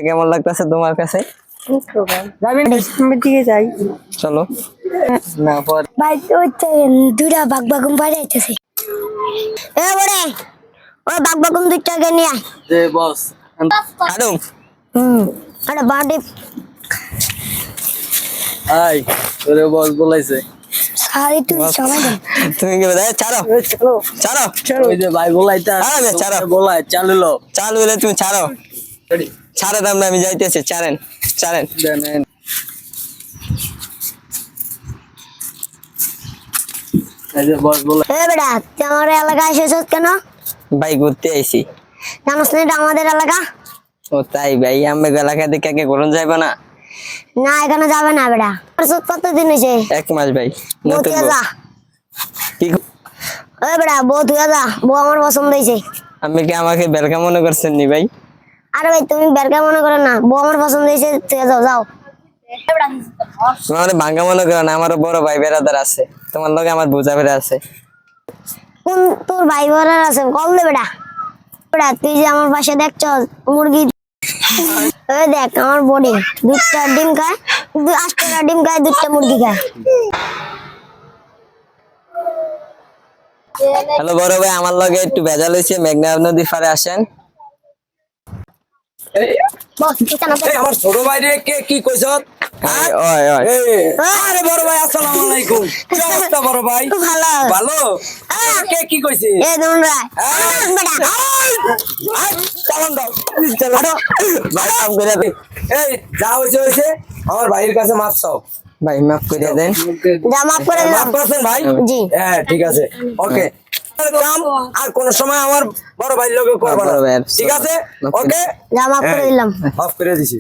কেমন লাগতেছে তোমার কাছে? যাই চলো না পর ভাই দুটা বাঘ বাগুন বাড়াইতেছে ওই বাঘ বাগুন দুইটাকে নিয়ে আয় যে বস কাটুম আরে বাড়ি আই তোরে বস বলাইছে সারি তুই সবাই তুমি কি বলে ছাড়ো ছাড়ো ওই যে ভাই বলাইতা আরে ছাড়ো বলাই চালু হলে তুমি ছাড়ো ছাড়ে দাম না আমি যাইতেছি ছাড়েন দেন এই যে বস বলাই বেটা তুই আমার এলাকায় এসেছিস কেন? ভাই ঘুরতে আইছি। জানোস না এটা আমাদের এলাকা? ও তাই ভাই আমি এলাকা দেখে কে করুন যাইবা না? না এখানে যাবে না বেটা। কতদিন হয়েছে? 1 মাস ভাই নতুন কি ওই বেটা বউ তুই যা, বউ আমার পছন্দ হয়েছে। আমি কি আমাকে বেরকা মনে করছেন নি ভাই? আরে ভাই তুমি বেরকা মনে করো না, বউ আমার পছন্দ হয়েছে, তুই যাও আমার ভাঙ্গা মনে করো না, আমারও বড় ভাই বেড়াদার আছে, তোমার লগে আমার বোঝা বেড়া আছে। কোন তোর ভাই বোনের আছে? কল দে বেটা। বেটা তুই যে আমার পাশে দেখছ মুরগি, ওই দেখ আমার বডি 2টা ডিম খায়, 8টা ডিম খায়, 2টা মুরগি খায়। হ্যালো বড় ভাই, আমার লগে একটু ভেজাল হয়েছে, মেঘনা নদীর পাড়ে আসেন। আমার ছোট ভাই রে কি কইছ? আরে বড় ভাই আসসালামু আলাইকুম। কি অবস্থা বড় ভাই? ভালো কে কি কইছে? এই তোমরা চালান দাও এই যা হইছে আমার ভাইয়ের কাছে মাপ চাও। ভাই মাফ করে দেন। যা মাফ করে মাপ করছেন ভাই? জি হ্যাঁ ঠিক আছে ওকে। কাম আর কোন সময় আমার বড় ভাই লগে করবা না, ঠিক আছে ওকে? যা মাফ করে দিলাম। মাফ করে দিছি।